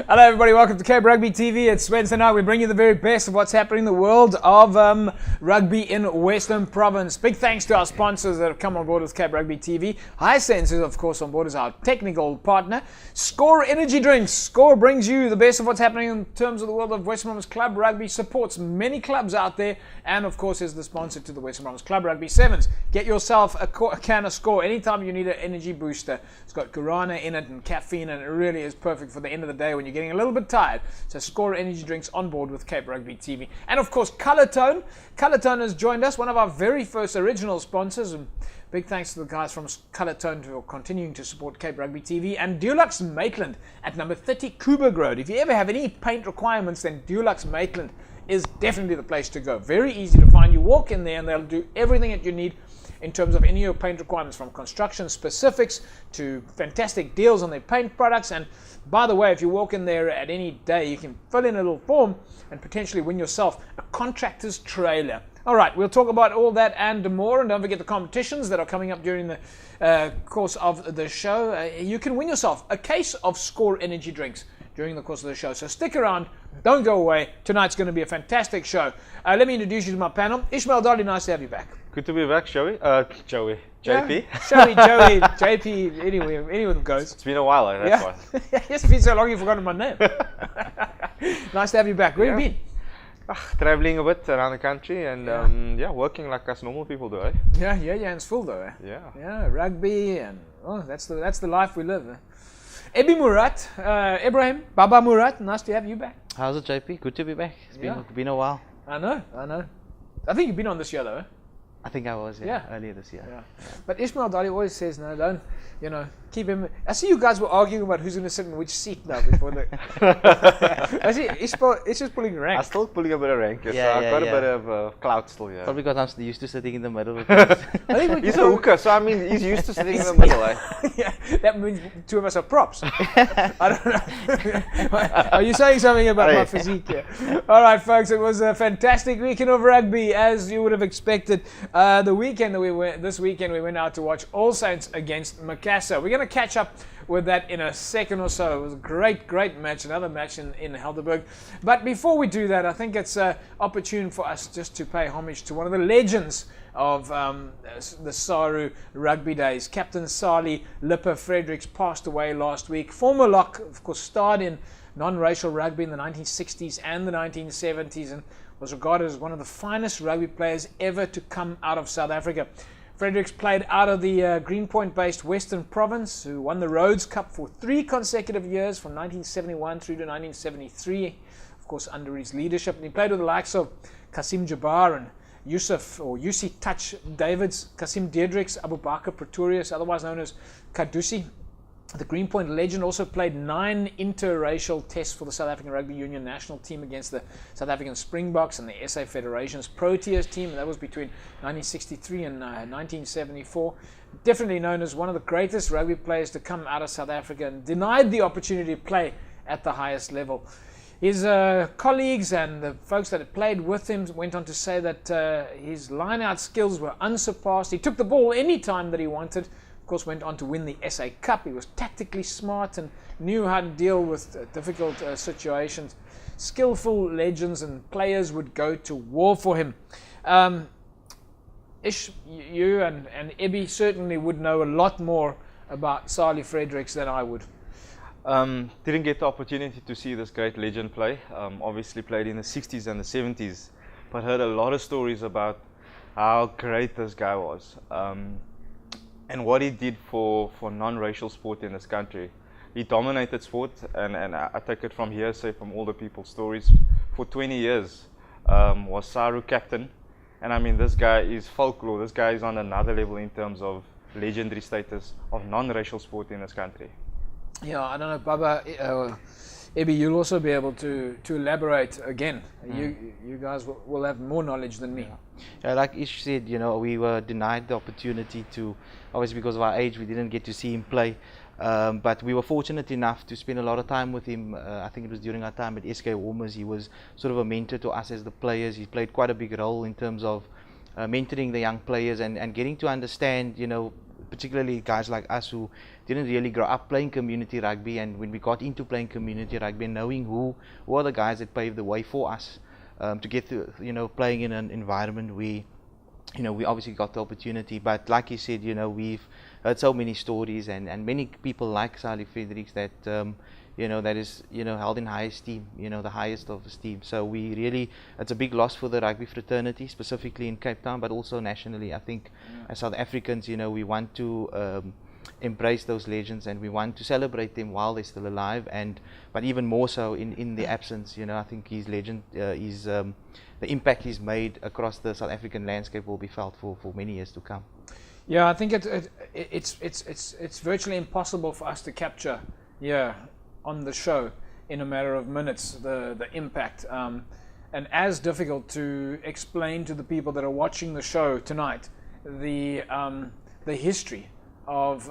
Hello everybody, welcome to Cape Rugby TV. It's Wednesday night. We bring you the very best of what's happening in the world of rugby in Western Province. Big thanks to our sponsors that have come on board with Cape Rugby TV. Hisense is of course on board as our technical partner. Score Energy Drinks. Score brings you the best of what's happening in terms of the world of Western Province Club Rugby. Supports many clubs out there and of course is the sponsor to the Western Province Club Rugby Sevens. Get yourself a can of Score anytime you need an energy booster. It's got guarana in it and caffeine, and it really is perfect for the end of the day when you're getting a little bit tired. So Score Energy Drinks on board with Cape Rugby TV. And of course Colourtone. Colourtone has joined us, one of our very first original sponsors, and big thanks to the guys from Colourtone for continuing to support Cape Rugby TV. And Dulux Maitland at number 30 Coburg Road. If you ever have any paint requirements, then Dulux Maitland is definitely the place to go. Very easy to find. You walk in there and they'll do everything that you need in terms of any of your paint requirements, from construction specifics to fantastic deals on their paint products. And by the way, if you walk in there at any day, you can fill in a little form and potentially win yourself a contractor's trailer. All right, we'll talk about all that and more. And don't forget the competitions that are coming up during the course of the show. You can win yourself a case of Score Energy Drinks during the course of the show. So stick around, don't go away. Tonight's going to be a fantastic show. Let me introduce you to my panel. Ishmael Dolly, nice to have you back. Good to be back, JP. Joey, JP, anyone goes. It's been a while, that's why. It's been so long you've forgotten my name. Nice to have you back. Where have you been? Traveling a bit around the country and working like us normal people do, eh? Yeah, it's full though, eh? Yeah, rugby and that's the life we live. Ebi Murat, Ibrahim, Baba Murat, nice to have you back. How's it, JP? Good to be back. It's been a while. I know. I think you've been on this year though, eh? I think I was, earlier this year. Yeah. But Ishmael Dali always says, no, don't, keep him. I see you guys were arguing about who's going to sit in which seat now before the. I see it's just pulling rank. I'm still pulling a bit of rank, so I've got a bit of clout still, yeah. Probably because I'm used to sitting in the middle. He's a hooker, so I mean, he's used to sitting in the middle, eh? Yeah, that means two of us are props. I don't know. Are you saying something about my physique here? All right, folks, it was a fantastic weekend of rugby, as you would have expected. This weekend we went out to watch All Saints against Macassar. We're going to catch up with that in a second or so. It was a great match, another match in Helderberg. But before we do that, I think it's opportune for us just to pay homage to one of the legends of the Saru rugby days. Captain Sali Lipper Fredericks passed away last week. Former lock, of course, starred in non-racial rugby in the 1960s and the 1970s and was regarded as one of the finest rugby players ever to come out of South Africa. Fredericks played out of the Greenpoint-based Western Province, who won the Rhodes Cup for 3 consecutive years, from 1971 through to 1973, of course under his leadership. And he played with the likes of Kasim Jabbar and Yussi Touch Davids, Kasim Diedrichs, Abu Bakr Pretorius, otherwise known as Kadusi. The Greenpoint legend also played 9 interracial tests for the South African Rugby Union national team against the South African Springboks and the SA Federation's Proteas team. And that was between 1963 and 1974. Definitely known as one of the greatest rugby players to come out of South Africa and denied the opportunity to play at the highest level. His colleagues and the folks that had played with him went on to say that his line-out skills were unsurpassed. He took the ball any time that he wanted. Of course, went on to win the SA Cup. He was tactically smart and knew how to deal with difficult situations. Skillful legends and players would go to war for him. Ish, you and Ebi certainly would know a lot more about Sali Fredericks than I would. Didn't get the opportunity to see this great legend play. Obviously played in the 60s and the 70s, but heard a lot of stories about how great this guy was. And what he did for non-racial sport in this country. He dominated sport, and I take it from hearsay from all the people's stories. For 20 years was Saru captain, and I mean, this guy is folklore. This guy is on another level in terms of legendary status of non-racial sport in this country. Yeah, I don't know, Baba, Ebi, you'll also be able to elaborate again. You guys will have more knowledge than me. Yeah, like Ish said, we were denied the opportunity to, obviously because of our age, we didn't get to see him play. But we were fortunate enough to spend a lot of time with him. I think it was during our time at SK Warmers. He was sort of a mentor to us as the players. He played quite a big role in terms of mentoring the young players and getting to understand, particularly guys like us who didn't really grow up playing community rugby, and when we got into playing community rugby, knowing who are the guys that paved the way for us to get to, playing in an environment we obviously got the opportunity. But like you said, we've heard so many stories, and many people like Sally Fredericks that that is held in high esteem, the highest of esteem. So it's a big loss for the rugby fraternity, specifically in Cape Town, but also nationally. I think as South Africans, we want to embrace those legends, and we want to celebrate them while they're still alive, but even more so in their absence. I think his legend the impact he's made across the South African landscape will be felt for many years to come. Yeah, I think it's virtually impossible for us to capture on the show in a matter of minutes the impact, and as difficult to explain to the people that are watching the show tonight the history of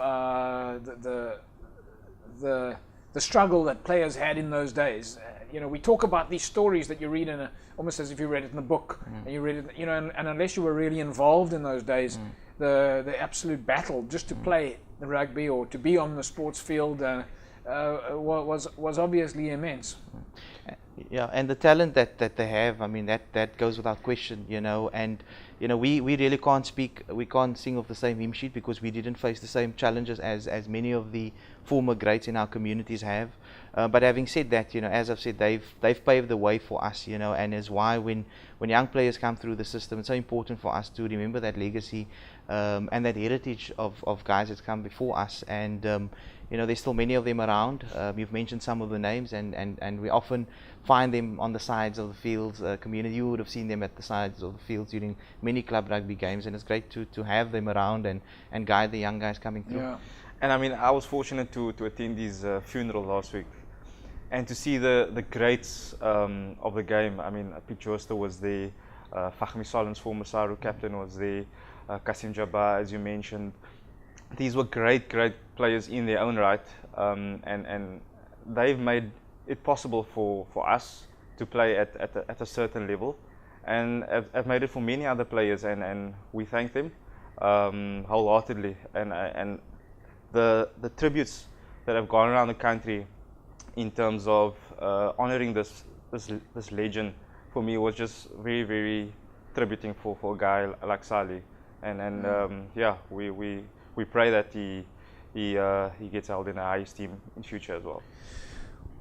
the struggle that players had in those days. We talk about these stories that you read almost as if you read it in a book, and you read it, and unless you were really involved in those days, the absolute battle just to play the rugby or to be on the sports field was obviously immense. Yeah, and the talent that they have, I mean, that goes without question, and we really can't sing off the same hymn sheet, because we didn't face the same challenges as many of the former greats in our communities have. But having said that, as I've said, they've paved the way for us, and is why when young players come through the system, it's so important for us to remember that legacy and that heritage of guys that come before us. And there's still many of them around. You've mentioned some of the names, and we often find them on the sides of the fields. Community, you would have seen them at the sides of the fields during many club rugby games, and it's great to have them around and guide the young guys coming through. Yeah. And I mean, I was fortunate to attend his funeral last week, and to see the greats of the game. I mean, Piet Jooste was there, Fahmi Salen's former SARU captain was there, Kasim Jabbar, as you mentioned. These were great players in their own right, and they've made it possible for us to play at a certain level, and have made it for many other players, and we thank them wholeheartedly. And the tributes that have gone around the country in terms of honoring this legend, for me, was just very, very tributing for a guy like Sally, and we pray that he gets held in a high esteem in future as well.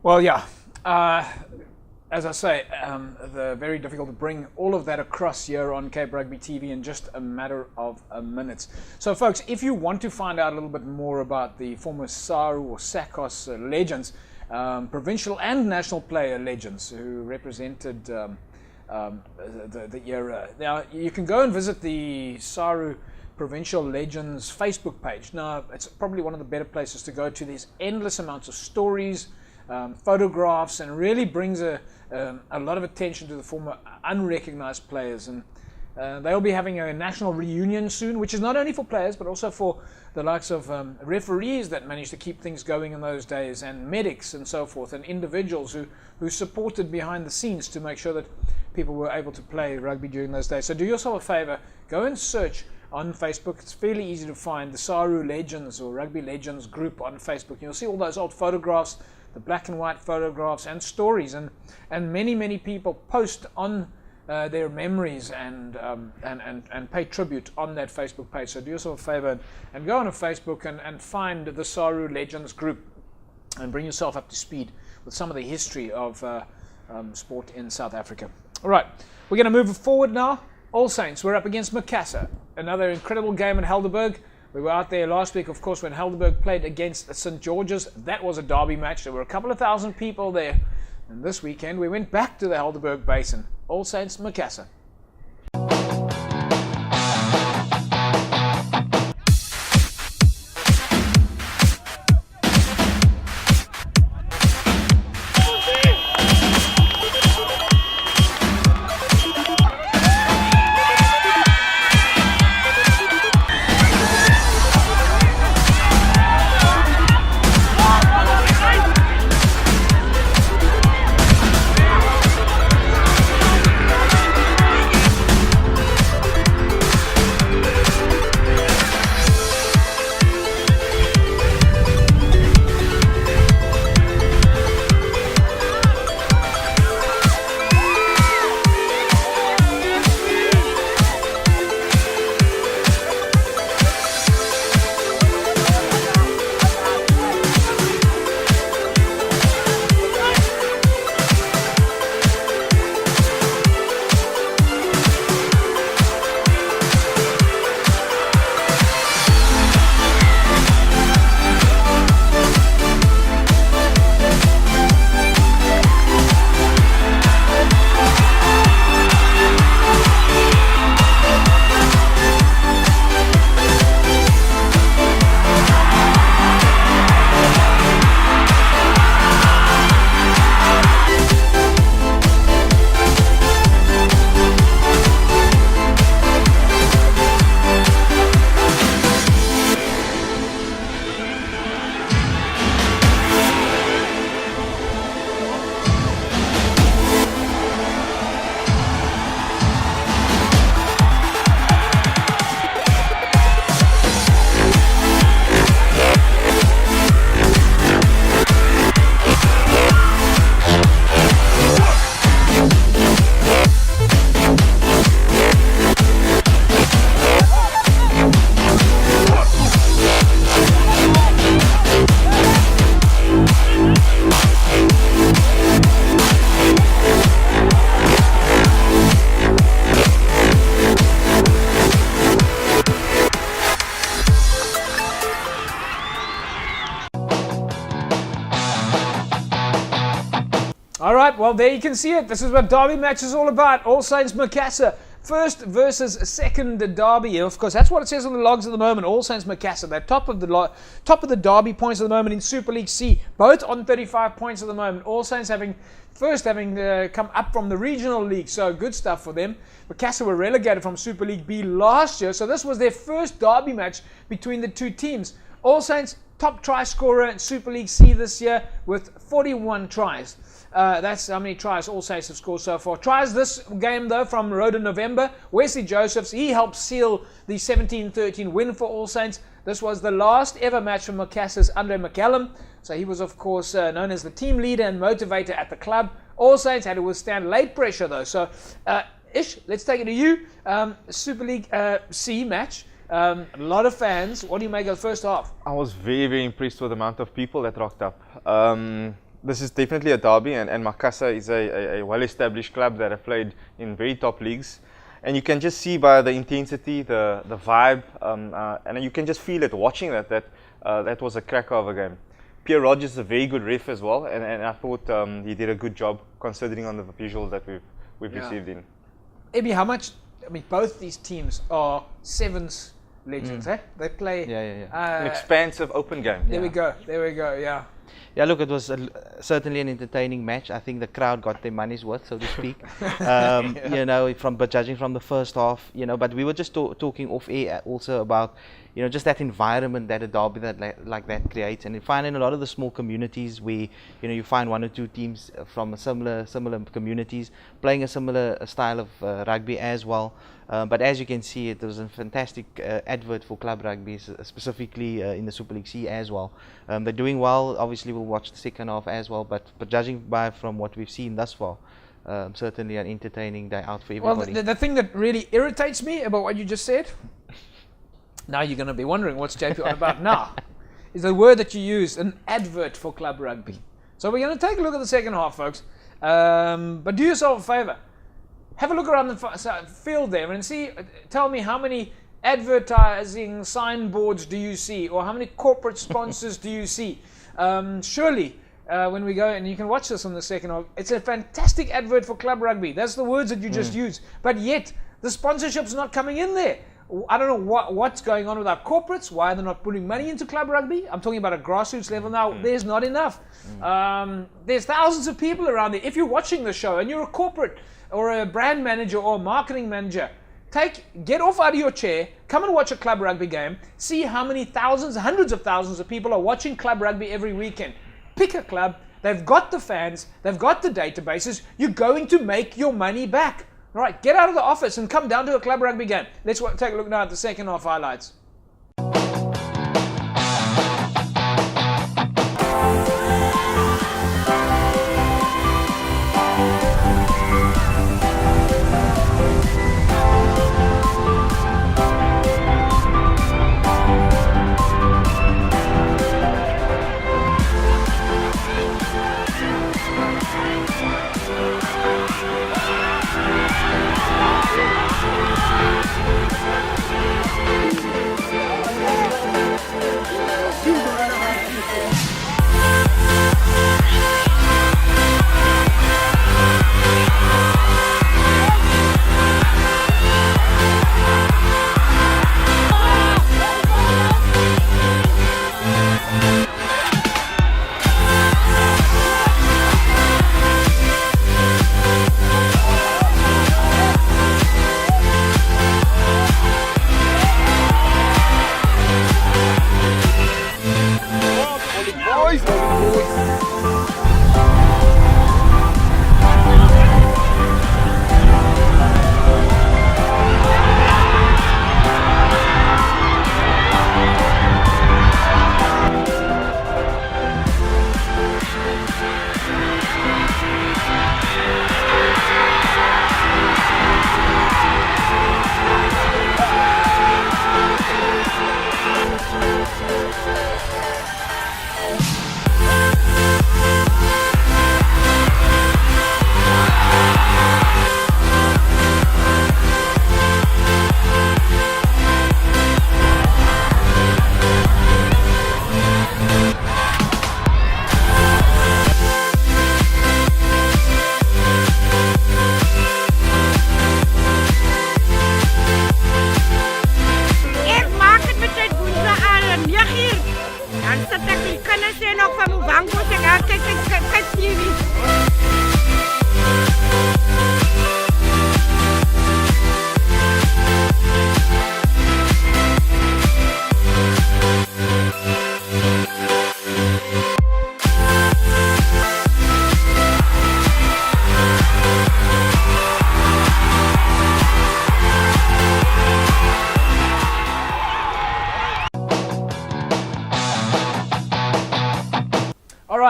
Well, yeah. As I say, they're very difficult to bring all of that across here on Cape Rugby TV in just a matter of minutes. So, folks, if you want to find out a little bit more about the former SARU or SACOS legends, provincial and national player legends who represented the era, now you can go and visit the SARU Provincial Legends Facebook page. Now, it's probably one of the better places to go to. There's endless amounts of stories, photographs, and really brings a lot of attention to the former unrecognized players. And they'll be having a national reunion soon, which is not only for players but also for the likes of referees that managed to keep things going in those days, and medics and so forth, and individuals who supported behind the scenes to make sure that people were able to play rugby during those days. So do yourself a favor, go and search on Facebook. It's fairly easy to find the SARU Legends or Rugby Legends group on Facebook. You'll see all those old photographs, the black and white photographs and stories, and many people post on their memories and pay tribute on that Facebook page. So do yourself a favor and go on to Facebook and find the SARU Legends group and bring yourself up to speed with some of the history of sport in South Africa. All right, we're going to move forward now. All Saints, we're up against Macassar. Another incredible game at Helderberg. We were out there last week, of course, when Helderberg played against St. George's. That was a derby match. There were a couple of thousand people there. And this weekend, we went back to the Helderberg Basin. All Saints, Macassar. Well, there you can see it. This is what derby match is all about. All Saints Macassar. First versus second derby. Of course, that's what it says on the logs at the moment. All Saints Macassar. They're top of the derby points at the moment in Super League C. Both on 35 points at the moment. All Saints having come up from the regional league. So good stuff for them. Macassar were relegated from Super League B last year. So this was their first derby match between the two teams. All Saints top try scorer in Super League C this year with 41 tries. That's how many tries All Saints have scored so far. Tries this game, though, from Rhoda November. Wesley Josephs, he helped seal the 17-13 win for All Saints. This was the last ever match for Macassar's Andre McCallum. So he was, of course, known as the team leader and motivator at the club. All Saints had to withstand late pressure, though. So, Ish, let's take it to you. Super League C match. A lot of fans. What do you make of the first half? I was very, very impressed with the amount of people that rocked up. This is definitely a derby, and Macassar is a well-established club that have played in very top leagues. And you can just see by the intensity, the vibe, and you can just feel it watching that was a cracker of a game. Pierre Rogers is a very good ref as well, and I thought he did a good job considering on the visuals that we've received in. Ebi, how much? I mean, both these teams are sevens legends. Eh? They play an expansive open game. There we go. Yeah. Yeah, look, it was certainly an entertaining match. I think the crowd got their money's worth, so to speak. You know, but judging from the first half, you know, but we were just talking off air also about, you know, just that environment that a derby like that creates. And you find in a lot of the small communities where, you know, you find one or two teams from similar communities playing a similar style of rugby as well. But as you can see, it was a fantastic advert for club rugby, specifically in the Super League C as well. They're doing well. Obviously, we'll watch the second half as well. But judging from what we've seen thus far, certainly an entertaining day out for everybody. Well, the thing that really irritates me about what you just said, now you're going to be wondering what's JP on about now, is the word that you used, an advert for club rugby. So we're going to take a look at the second half, folks. But do yourself a favour. Have a look around the field there and see. Tell me how many advertising signboards do you see, or how many corporate sponsors do you see? Surely, when we go, and you can watch this on the second half, it's a fantastic advert for club rugby. That's the words that you just used. But yet, the sponsorship's not coming in there. I don't know what's going on with our corporates. Why they're not putting money into club rugby? I'm talking about a grassroots level now. There's not enough. There's thousands of people around there. If you're watching the show and you're a corporate or a brand manager or a marketing manager, get off out of your chair, come and watch a club rugby game, see how many thousands, hundreds of thousands of people are watching club rugby every weekend. Pick a club, they've got the fans, they've got the databases, you're going to make your money back. All right, get out of the office and come down to a club rugby game. Let's take a look now at the second half highlights.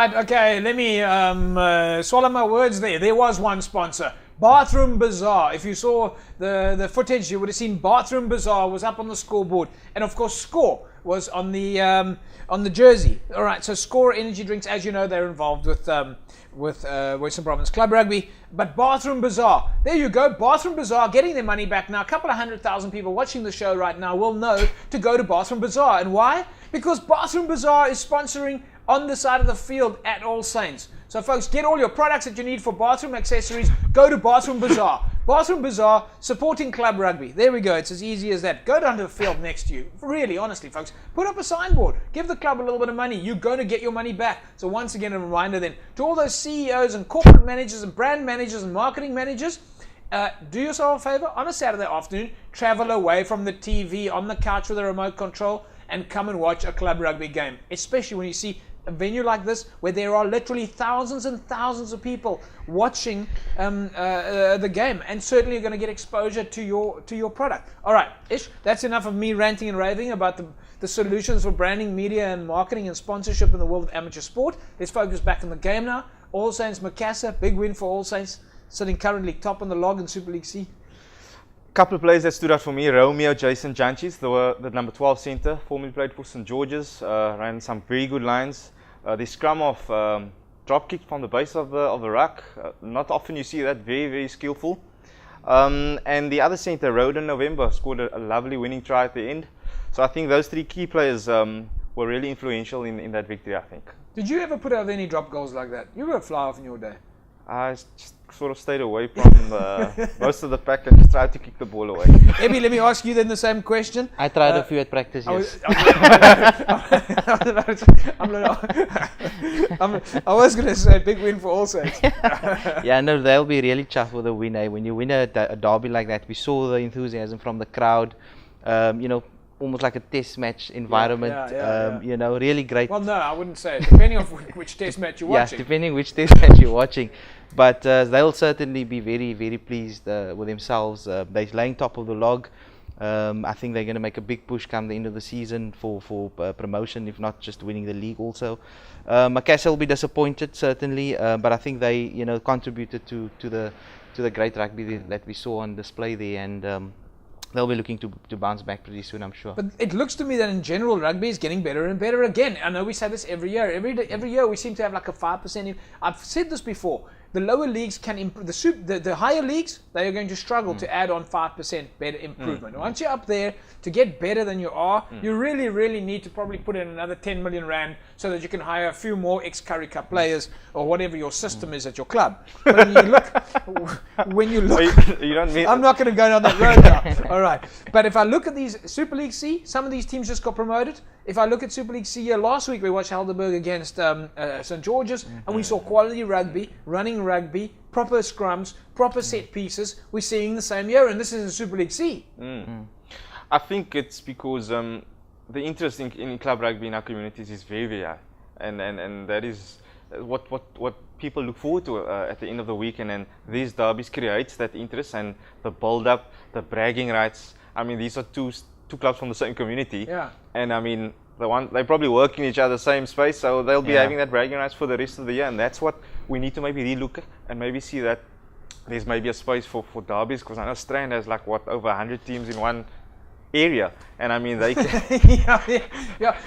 right, okay, let me swallow my words there. There was one sponsor. Bathroom Bazaar. If you saw the footage, you would have seen Bathroom Bazaar was up on the scoreboard. And of course, Score was on the jersey. All right, so Score Energy Drinks, as you know, they're involved with Western Province Club Rugby. But Bathroom Bazaar, there you go. Bathroom Bazaar getting their money back now. A couple of 100,000 people watching the show right now will know to go to Bathroom Bazaar. And why? Because Bathroom Bazaar is sponsoring on the side of the field at All Saints. So folks, get all your products that you need for bathroom accessories, go to Bathroom Bazaar. Bathroom Bazaar, supporting club rugby. There we go, it's as easy as that. Go down to the field next to you. Really, honestly folks, put up a signboard. Give the club a little bit of money. You're going to get your money back. So once again, a reminder then, to all those CEOs and corporate managers and brand managers and marketing managers, do yourself a favor, on a Saturday afternoon, travel away from the TV, on the couch with a remote control, and come and watch a club rugby game. Especially when you see a venue like this where there are literally thousands and thousands of people watching the game, and certainly you're going to get exposure to your product. All right, Ish, that's enough of me ranting and raving about the solutions for branding, media and marketing and sponsorship in the world of amateur sport. Let's focus back on the game now. All Saints Macassar, big win for All Saints, sitting currently top on the log in Super League C. Couple of players that stood out for me: Romeo Jason Janchis, the number 12 centre, formerly played for St George's, ran some very good lines. The scrum of drop kick from the base of the ruck, not often you see that, very, very skillful. And the other centre, Roden November, scored a lovely winning try at the end. So I think those three key players were really influential in that victory, I think. Did you ever put out any drop goals like that? You were a fly off in your day. I just sort of stayed away from most of the pack and just tried to kick the ball away. Ebby, let me ask you then the same question. I tried a few at practice, yes. I was going to say big win for All Saints. Yeah, no, they'll be really chuffed with a win. When you win a derby like that, we saw the enthusiasm from the crowd. Almost like a test match environment. Really great. Well, no, I wouldn't say it, depending on which test match you're watching. Yeah, depending which test match you're watching. But they'll certainly be very, very pleased with themselves. They're laying top of the log. I think they're going to make a big push come the end of the season for promotion, if not just winning the league also. Macassar will be disappointed, certainly, but I think they contributed to the great rugby that we saw on display there, and they'll be looking to bounce back pretty soon, I'm sure. But it looks to me that in general, rugby is getting better and better again. I know we say this every year. Every year we seem to have like a 5%. I've said this before. The lower leagues can improve. The higher leagues, they are going to struggle to add on 5% better improvement. Once you're up there, to get better than you are, you really, really need to probably put in another 10 million rand so that you can hire a few more ex-Curry Cup players or whatever your system is at your club. But when you look, you don't mean I'm not going to go down that road now. All right. But if I look at these Super League C, some of these teams just got promoted. If I look at Super League C, last week we watched Helderberg against St George's, and we saw quality rugby, running rugby, proper scrums, proper set pieces. We're seeing the same year, and this is in Super League C. I think it's because the interest in club rugby in our communities is very, very high, and that is what people look forward to at the end of the weekend. And these derbies creates that interest and the build-up, the bragging rights. I mean, these are two clubs from the same community, and I mean they probably work in each other's same space, so they'll be having that bragging rights for the rest of the year, and that's what we need to maybe relook at and maybe see that there's maybe a space for derbies, because I know Strand has like over 100 teams in one area, and I mean they can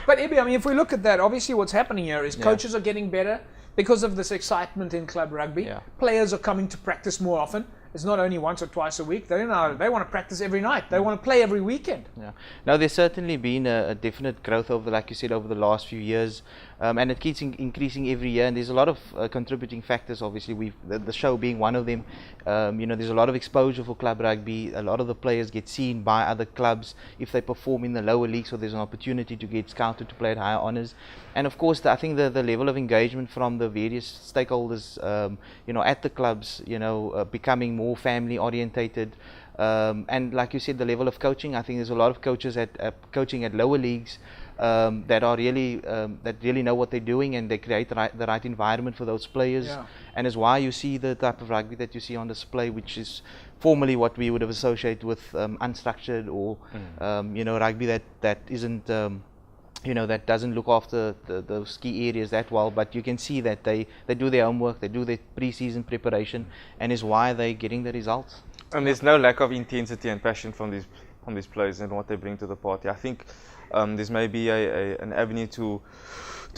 But Ebby, I mean, if we look at that, obviously what's happening here is coaches are getting better because of this excitement in club rugby. Players are coming to practice more often. It's not only once or twice a week. They want to practice every night. They want to play every weekend. Yeah. Now, there's certainly been a definite growth like you said, over the last few years, and it keeps increasing every year. And there's a lot of contributing factors. Obviously, the show being one of them. There's a lot of exposure for club rugby. A lot of the players get seen by other clubs if they perform in the lower league. So there's an opportunity to get scouted to play at higher honours. And of course, I think the level of engagement from the various stakeholders, at the clubs, becoming more family orientated, and like you said, the level of coaching. I think there's a lot of coaches coaching at lower leagues that are really know what they're doing, and they create the right environment for those players. And is why you see the type of rugby that you see on display, which is formerly what we would have associated with unstructured or rugby that isn't that doesn't look after those key areas that well, but you can see that they do their homework, they do their pre-season preparation, and is why they're getting the results. And there's no lack of intensity and passion from these players and what they bring to the party. I think there's maybe an avenue to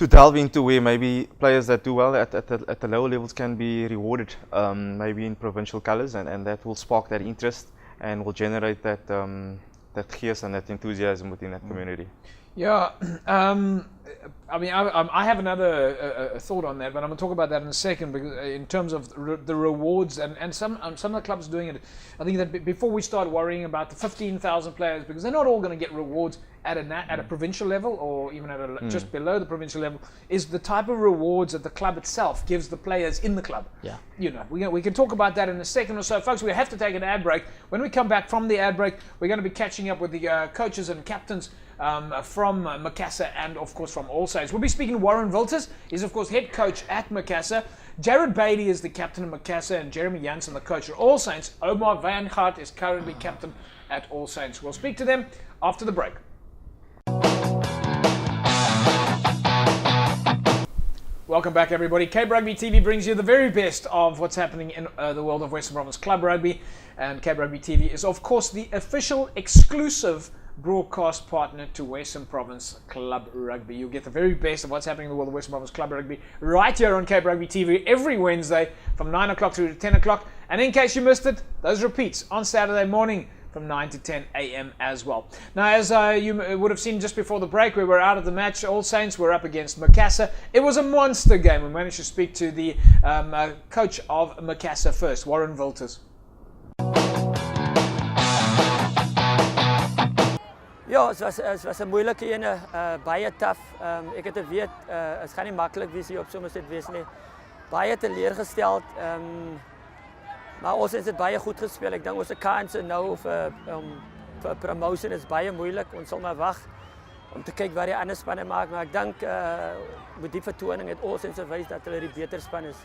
delve into where maybe players that do well at the lower levels can be rewarded, maybe in provincial colours, and that will spark that interest and will generate that geest and that enthusiasm within that community. Yeah, I mean, I have another thought on that, but I'm going to talk about that in a second, because in terms of the rewards and some of the clubs doing it, I think that before we start worrying about the 15,000 players, because they're not all going to get rewards at a provincial level or even at just below the provincial level, is the type of rewards that the club itself gives the players in the club. Yeah. We can talk about that in a second or so. Folks, we have to take an ad break. When we come back from the ad break, we're going to be catching up with the coaches and captains from Macassar and, of course, from All Saints. We'll be speaking to Warren Wilters. He's, of course, head coach at Macassar. Jared Bailey is the captain of Macassar, and Jeremy Jansen, the coach at All Saints. Omar Vangaard is currently captain at All Saints. We'll speak to them after the break. Welcome back, everybody. Cape Rugby TV brings you the very best of what's happening in the world of Western Province Club Rugby. And Cape Rugby TV is, of course, the official exclusive broadcast partner to Western Province Club Rugby. You'll get the very best of what's happening in the world of Western Province Club Rugby right here on Cape Rugby TV every Wednesday from 9 o'clock through to 10 o'clock. And in case you missed it, those repeats on Saturday morning from 9 to 10 a.m. as well. Now, as you would have seen just before the break, we were out of the match. All Saints were up against Macassar. It was a monster game. We managed to speak to the coach of Macassar first, Warren Wilters. Ja, het was een moeilijke ene, baie tough. Ik het weet, het gaat niet makkelijk wees hier op Somerset wees nie. Baie teleurgesteld. Maar ons het baie goed gespeeld. Ik denk onze kansen nou voor promotion is baie moeilijk. Ons zal maar wachten om te kijken waar die andere spannen maakt. Maar ik denk met die vertoning het ons bewijs dat hulle die beter span is.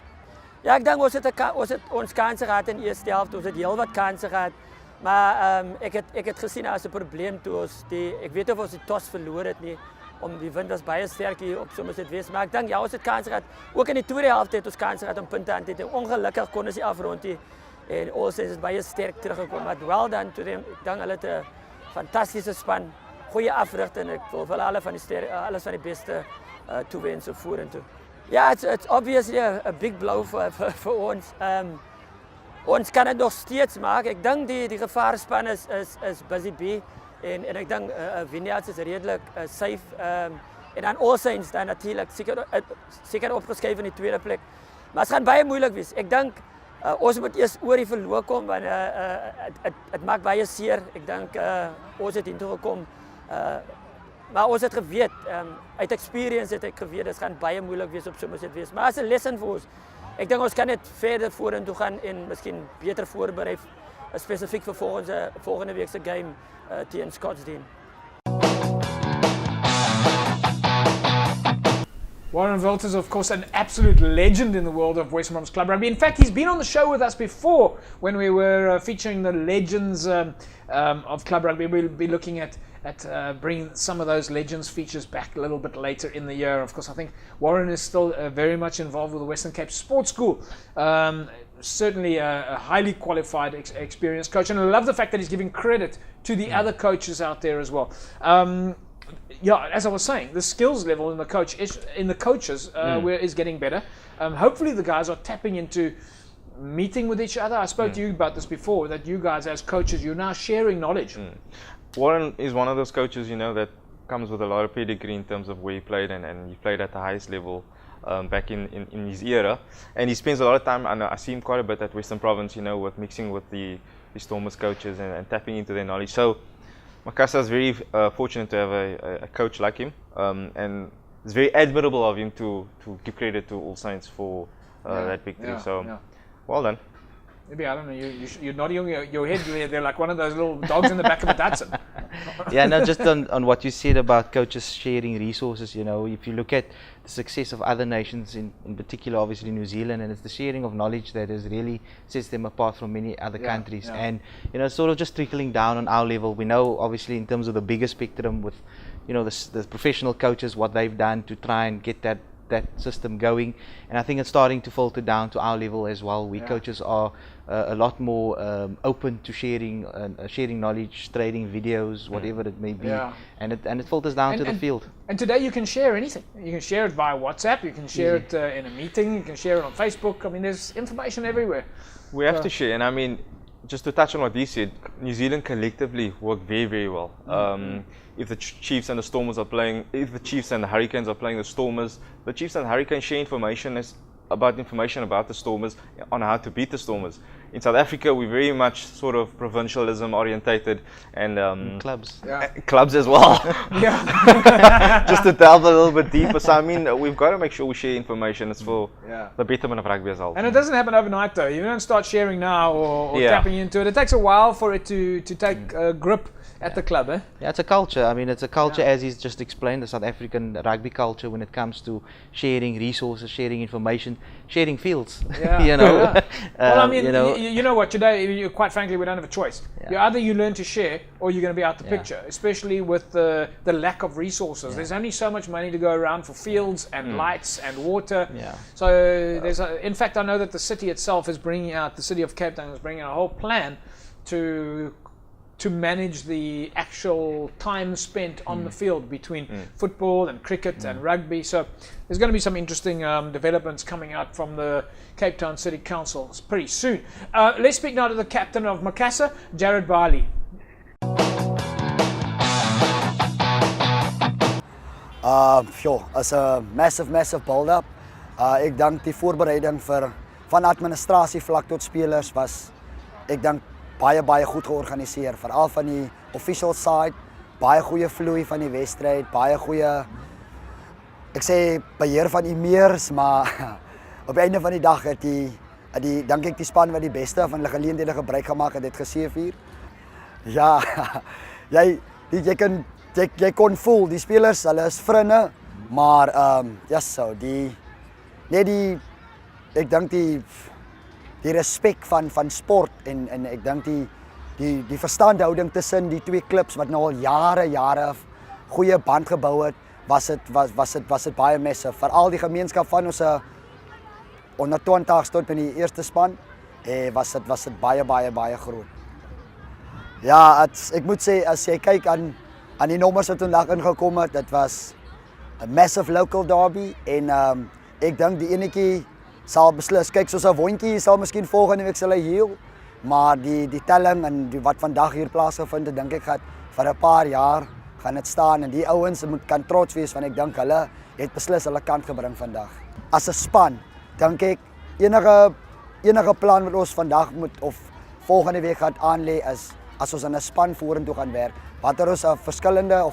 Ja, ik denk ons het ons kansen gehad in de eerste helft. Ons het heel wat kansen gehad. Maar ik het gezien als een probleem toe ik weet of ons die tos verloor het nie. Om die wind was baie sterk hier op Somerset West. Maar ik denk ja, ons het kansen gehad. Ook in die tweede helft het ons kansen gehad om punten aan te nemen. Ongelukkig kon ons die afrond nie. En All Saints is baie sterk teruggekomen. Maar well done to them. Ik denk hulle het een fantastische span. Goeie africhting. Ik wil vir alles van die beste toewensen vorentoe. Ja, it's obviously a big blow voor ons. Ons kan het nog steeds maken. Ik denk die gevaarspan is Busy B. En ik denk Vineyards is redelijk safe. En dan All Saints dan natuurlijk zeker opgeschreven in die tweede plek. Maar het gaat baie moeilijk wees. Ik denk ons moet eerst oor die verloor komen. Want het maakt baie seer. Ik denk ons het hiertoe gekomen. Maar ons het geweet, uit experience het ik geweet, het gaat baie moeilijk wees op Somerset West. Maar het is een lesson voor ons. Ik denk ons kan net verder vorentoe gaan en misschien beter voorbereid, specifiek voor volgende weekse game tegen Scottsdene. Warren Wilters, of course, an absolute legend in the world of Western Province Club Rugby. In fact, he's been on the show with us before when we were featuring the legends of Club Rugby. We'll be looking at bringing some of those legends features back a little bit later in the year. Of course, I think Warren is still very much involved with the Western Cape Sports School. Certainly a highly qualified, experienced coach. And I love the fact that he's giving credit to the other coaches out there as well. Yeah, as I was saying, the skills level in the coaches is getting better. Hopefully the guys are tapping into meeting with each other. I spoke to you about this before, that you guys as coaches, you're now sharing knowledge. Warren is one of those coaches, that comes with a lot of pedigree in terms of where he played, and he played at the highest level back in his era. And he spends a lot of time, and I see him quite a bit at Western Province, with mixing with the Stormers coaches and tapping into their knowledge. So Macassar is very fortunate to have a coach like him, and it's very admirable of him to give credit to All Saints for that victory. Well done. Maybe, I don't know, you're nodding your head, they're like one of those little dogs in the back of a Datsun. Yeah, no, just on what you said about coaches sharing resources, if you look at the success of other nations, in particular obviously New Zealand, and it's the sharing of knowledge that has really sets them apart from many other countries. And sort of just trickling down on our level. We know obviously in terms of the bigger spectrum with you know, the professional coaches, what they've done to try and get that system going, and I think it's starting to filter down to our level as well. We coaches are a lot more open to sharing knowledge, trading videos, whatever it may be, and it filters down to the field. And today you can share anything. You can share it via WhatsApp. You can share it in a meeting. You can share it on Facebook. I mean, there's information everywhere. We have to share, and I mean, just to touch on what he said, New Zealand collectively work very, very well. If the Chiefs and the Stormers are playing, if the Chiefs and the Hurricanes are playing the Stormers, the Chiefs and the Hurricanes share information about the Stormers on how to beat the Stormers. In South Africa, we're very much sort of provincialism orientated, and clubs. Clubs as well. Just to delve a little bit deeper. So I mean, we've got to make sure we share information. It's for the betterment of rugby as well. And it doesn't happen overnight, though. You don't start sharing now or tapping into it. It takes a while for it to take grip at the club, eh? Yeah, it's a culture. I mean, it's a culture, as he's just explained, the South African rugby culture when it comes to sharing resources, sharing information, sharing fields. You know. Well, I mean, you know what? Today, quite frankly, we don't have a choice. Either you learn to share, or you're going to be out the picture. Especially with the lack of resources. There's only so much money to go around for fields and lights and water. So there's, in fact, I know that the city itself is bringing out. The city of Cape Town is bringing out a whole plan to manage the actual time spent on the field between football and cricket and rugby. So there's going to be some interesting developments coming out from the Cape Town City Council pretty soon. Let's speak now to the captain of Macassar, Jared Barley. As a massive build-up. Ek dink die voorbereiding van administrasie vlak tot spelers was, ek dink, baie goed georganiseer, veral van die official side, baie goeie vloei van die wedstryd, baie goeie, ek sê beheer van die meers, maar op die einde van die dag het dink ek die span wat die beste van hulle geleenthede gebruik gemaak het geseëvier. Ja, jy kon voel die spelers, hulle is vriende, maar ek dink die respek van sport en ek dink die verstandhouding tussen die twee klubs wat nou al jare goeie band gebou het, was dit baie massive. Veral die gemeenskap van ons onder 20 tot in die eerste span, was dit baie groot. Ja, ek moet sê, as jy kyk aan die nommers wat vandag ingekom het, dit was 'n massive local derby en ek dink die enetjie sal beslis. Kyk, soos 'n wondjie sal miskien volgende week sal hy heel, maar die telling en wat vandag hier plaasgevind het, dink ek gaan vir 'n paar jaar gaan dit staan en die ouens kan trots wees want ek dink hulle het beslis hulle kant gebring vandag. As 'n span, dink ek enige plan wat ons vandag moet of volgende week gaan aanlê is as ons aan 'n span vorentoe gaan werk, watter ons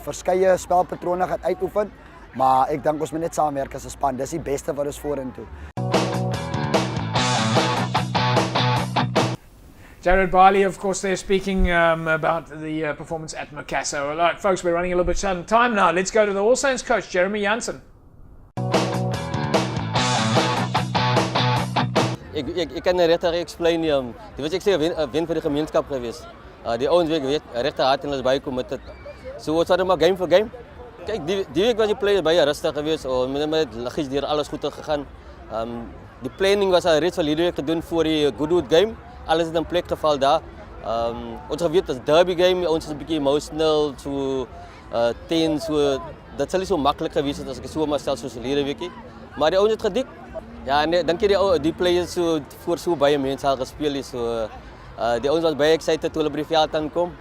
verskeie spelpatrone gaan uitoefen, maar ek dink ons moet net saamwerk as 'n span. Dis die beste wat ons vorentoe. Jared Barley, of course, they're speaking about the performance at Macassar. All right, folks, we're running a little bit short on time now. Let's go to the All Saints coach, Jeremy Jansen. Ik kan regtig explain. Dit was ek sê 'n wen vir die gemeenskap geweest. Die ouens weet regtig hard en hulle is baie committed. So ons hadden maar game for game. Kyk, die week was die players baie rustig geweest. Met liggies deur alles goed gegaan. Die planning was al reeds vir hierdie week gedoen voor die Goodwood game. Alles het in plek geval daar. Ons geweet dat derby game, ons is 'n bietjie emotional, so tense, so dat sal nie so maklik gewees het as ek so maar stel soos hierdie weekie. Maar die ouens het gedik. Ja, nee, dink jy die players so voor so baie mense al gespeel het, so die ouens was baie excited toe hulle by die veld aankom.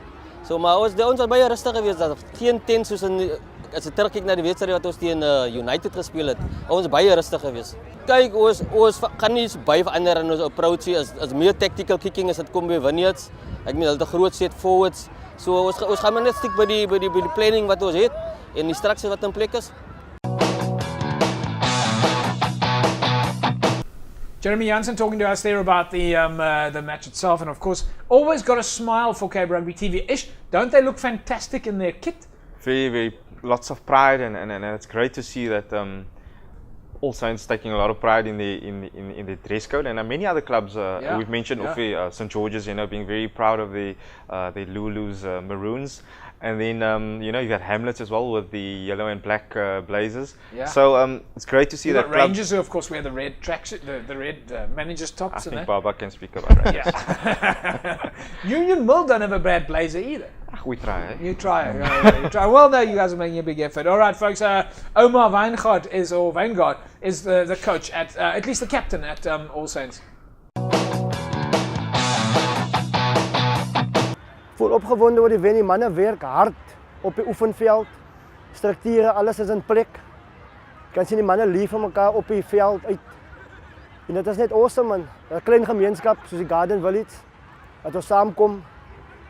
So maar ons was baie rustig geweest, dat geen tense soos as ek terugkyk na die wedstryd wat ons teen United gespeel het. Ons baie rustig geweest. Kyk, ons gaan nie baie verander in ons approach as meer tactical kicking as dit kom by Vineyards. Ek meen hulle het 'n groot set forwards. So ons gaan maar net stiek by die planning wat ons het en die struktuur wat in plek is. Jeremy Jansen talking to us there about the match itself, and of course, always got a smile for Cape Rugby TV. Ish, don't they look fantastic in their kit? Very, very, lots of pride, and it's great to see that All Saints taking a lot of pride in the dress code, and many other clubs we've mentioned, St George's, being very proud of the Lulu's maroons, and then you got Hamlets as well with the yellow and black blazers. Yeah. So it's great to see that. Rangers, who of course wear the red tracksuit, the red manager's tops. I think Baba can speak about Rangers. Yeah. Union Mill don't have a bad blazer either. We try. You try. You try. Well, no, you guys are making a big effort. All right, folks. Omar Weingart is the coach at least the captain at All Saints. Voel opgewonde oor die wen. Die manne werk hard op die oefenveld. Strukture, alles is in plek. Kan sien die manne lief vir mekaar op die veld uit. En dit is net awesome man. 'n Klein gemeenskap soos die Garden Village. Dat ons saamkom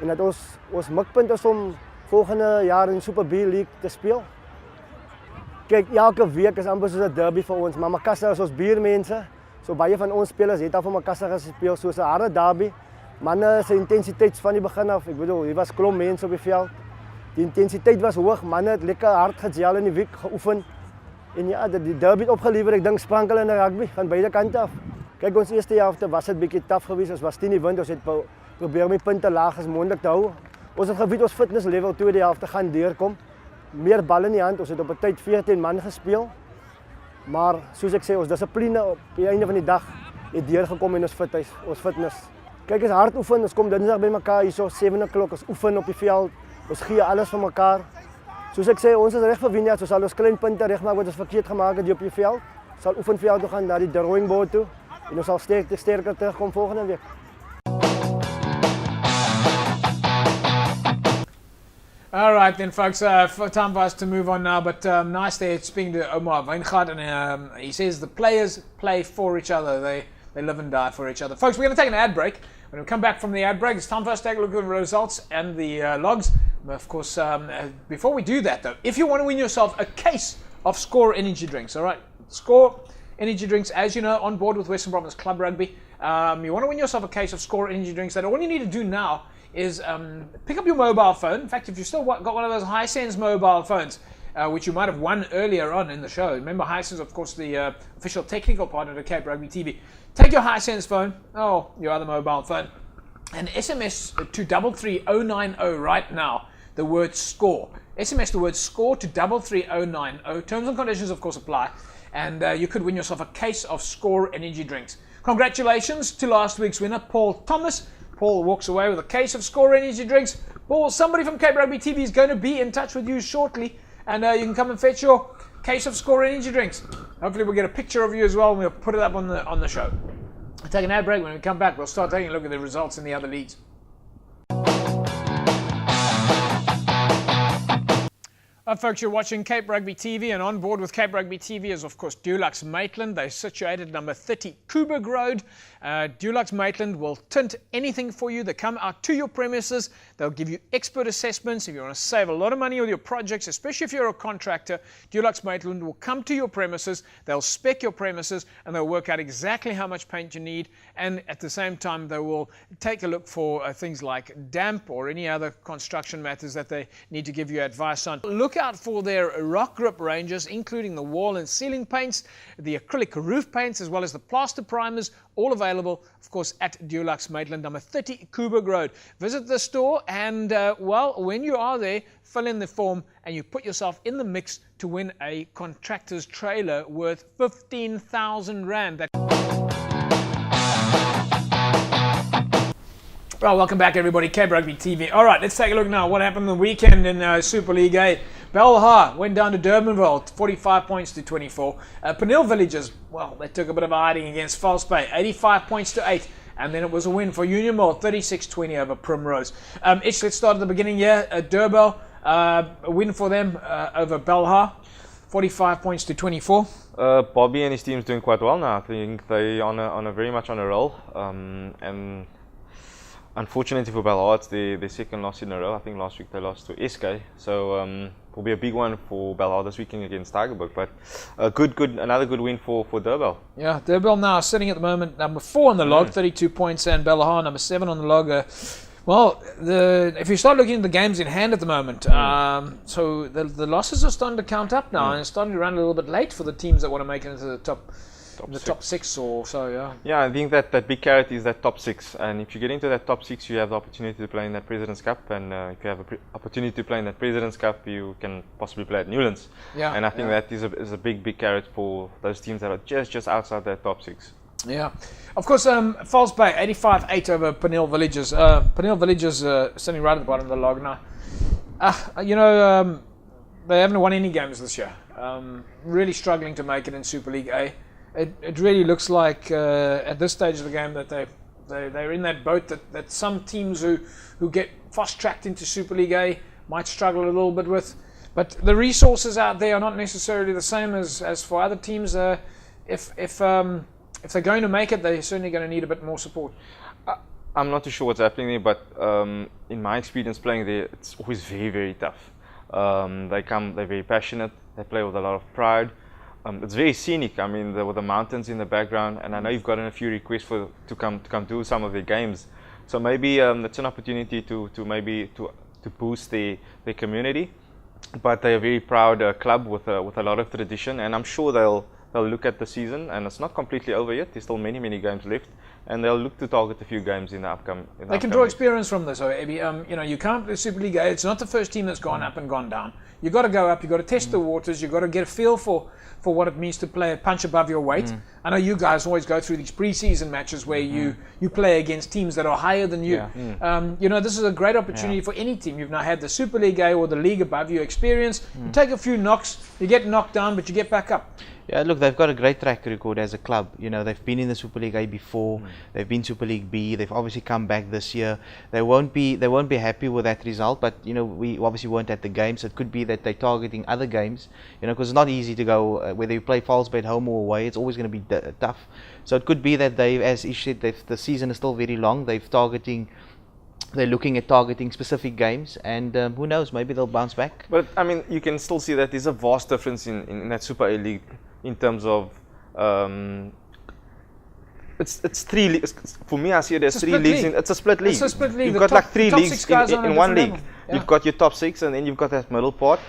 en dat ons mikpunt is om volgende jaar in Super B League te speel. Kyk, elke week is amper soos 'n derby vir ons, maar Makassar is ons buurmense. So baie van ons spelers het al vir Makassar gespeel soos 'n harde derby. Manne se intensiteit van die begin af. Ek bedoel, hier was klomp mense op die veld. Die intensiteit was hoog, manne het lekker hard gejel in die week geoefen. En ja, die derby het opgelewer, ek dink sprankel in die rugby van beide kante af. Kyk, ons eerste helfte was dit bietjie taaf geweest. Ons was 10 die wind, ons het probeer om die punte laag as moontlik te hou. Ons het geweet ons fitness level tweede helfte gaan deurkom. Meer bal in die hand, ons het op 'n tyd 14 man gespeel. Maar soos ek sê, ons dissipline op die einde van die dag het deurgekom en ons fitness. Kyk, is hard oefen, ons kom Dinsdag by mekaar hierso 7 o'clock, ons oefen op die veld. Ons gee alles vir mekaar. Soos ek sê, ons is reg vir wen, ons sal ons klein punte regmaak wat ons verkeerd gemaak het hier op die veld. Ons sal oefenveld toe gaan na die drawing board toe en ons sal sterker terugkom volgende week. All right then, folks. Time for us to move on now. But nice there speaking to Omar Weingart, and he says the players play for each other. They live and die for each other. Folks, we're going to take an ad break. When we come back from the ad break, it's time for us to take a look at the results and the logs. Of course, before we do that, though, if you want to win yourself a case of Score energy drinks, all right, Score energy drinks, as you know, on board with Western Province Club Rugby. You want to win yourself a case of Score energy drinks. That all you need to do now is pick up your mobile phone. In fact, if you've still got one of those Hisense mobile phones, which you might have won earlier on in the show. Remember, Hisense, of course, the official technical partner of Cape Rugby TV. Take your Hisense phone, your other mobile phone, and SMS to 33090 right now the word SCORE. SMS the word SCORE to 33090. Terms and conditions, of course, apply. And you could win yourself a case of Score energy drinks. Congratulations to last week's winner, Paul Thomas. Paul walks away with a case of Score energy drinks. Paul, somebody from Cape Rugby TV is going to be in touch with you shortly, and you can come and fetch your case of Score energy drinks. Hopefully we'll get a picture of you as well, and we'll put it up on the show. We'll take an ad break. When we come back, we'll start taking a look at the results in the other leagues. Folks, you're watching Cape Rugby TV, and on board with Cape Rugby TV is, of course, Dulux Maitland. They're situated number 30 Coburg Road. Dulux Maitland will tint anything for you. They come out to your premises. They'll give you expert assessments. If you want to save a lot of money with your projects, especially if you're a contractor, Dulux Maitland will come to your premises. They'll spec your premises, and they'll work out exactly how much paint you need. And at the same time, they will take a look for things like damp or any other construction matters that they need to give you advice on. Look out for their rock grip ranges, including the wall and ceiling paints, the acrylic roof paints, as well as the plaster primers, all available, of course, at Dulux Maitland, number 30 Coburg Road. Visit the store, and when you are there, fill in the form and you put yourself in the mix to win a contractor's trailer worth 15,000 Rand. Well, welcome back, everybody. Cape Rugby TV. All right, let's take a look now. What happened the weekend in Super League A? Belhar went down to Durbanville, 45 points to 24. Penil Villages, well, they took a bit of a hiding against False Bay, 85 points to 8. And then it was a win for Union Mall, 36-20 over Primrose. Let's start at the beginning here. Durban, a win for them over Belhar, 45 points to 24. Bobby and his team's doing quite well now. I think they are very much on a roll. And unfortunately for Belhar, it's their second loss in a row. I think last week they lost to SK. So will be a big one for Belhar this weekend against Tigerberg. But another good win for Durban. Yeah, Durban now sitting at the moment number 4 on the log, 32 points, and Belhar number 7 on the log. Well, if you start looking at the games in hand at the moment, so the losses are starting to count up now, and it's starting to run a little bit late for the teams that want to make it into the top six or so. Yeah. Yeah, I think that big carrot is that top 6, and if you get into that top 6, you have the opportunity to play in that President's Cup, and if you have an opportunity to play in that President's Cup, you can possibly play at Newlands. Yeah. And I think that is a big carrot for those teams that are just outside that top 6. Yeah, of course. Falls Bay 85-8 over Peniel Villages. Peniel Villages sitting right at the bottom of the log now. They haven't won any games this year. Really struggling to make it in Super League A. It really looks like at this stage of the game that they're in that boat that some teams who get fast tracked into Super League A might struggle a little bit with. But the resources out there are not necessarily the same as for other teams. If they're going to make it, they're certainly going to need a bit more support. I'm not too sure what's happening there, but in my experience playing there, it's always very tough. They're very passionate. They play with a lot of pride. It's very scenic. I mean, with the mountains in the background, and I know you've gotten a few requests to come do some of their games. So maybe it's an opportunity to boost their community. But they're a very proud club with a lot of tradition, and I'm sure they'll look at the season, and it's not completely over yet. There's still many games left, and they'll look to target a few games in the upcoming. They can draw experience from this. So, you can't play Super League A. It's not the first team that's gone up and gone down. You've got to go up. You've got to test the waters. You've got to get a feel for what it means to play a punch above your weight. I know you guys always go through these pre-season matches where you play against teams that are higher than you. This is a great opportunity for any team. You've now had the Super League A or the league above you experience. You take a few knocks. You get knocked down, but you get back up. Yeah, look, they've got a great track record as a club. They've been in the Super League A before. They've been Super League B. They've obviously come back this year. They won't be happy with that result. But we obviously weren't at the game, so it could be that they're targeting other games. Because it's not easy to go whether you play Falls Bay at home or away. It's always going to be tough. So it could be that they, as Ish said, the season is still very long. They're looking at targeting specific games, and who knows? Maybe they'll bounce back. But I mean, you can still see that there's a vast difference in that Super A League. In terms of, it's 3 leagues. For me, I see it as 3 leagues. It's a split league. It's a split league. You've got like 3 leagues in one league. Yeah. You've got your top 6, and then you've got that middle part.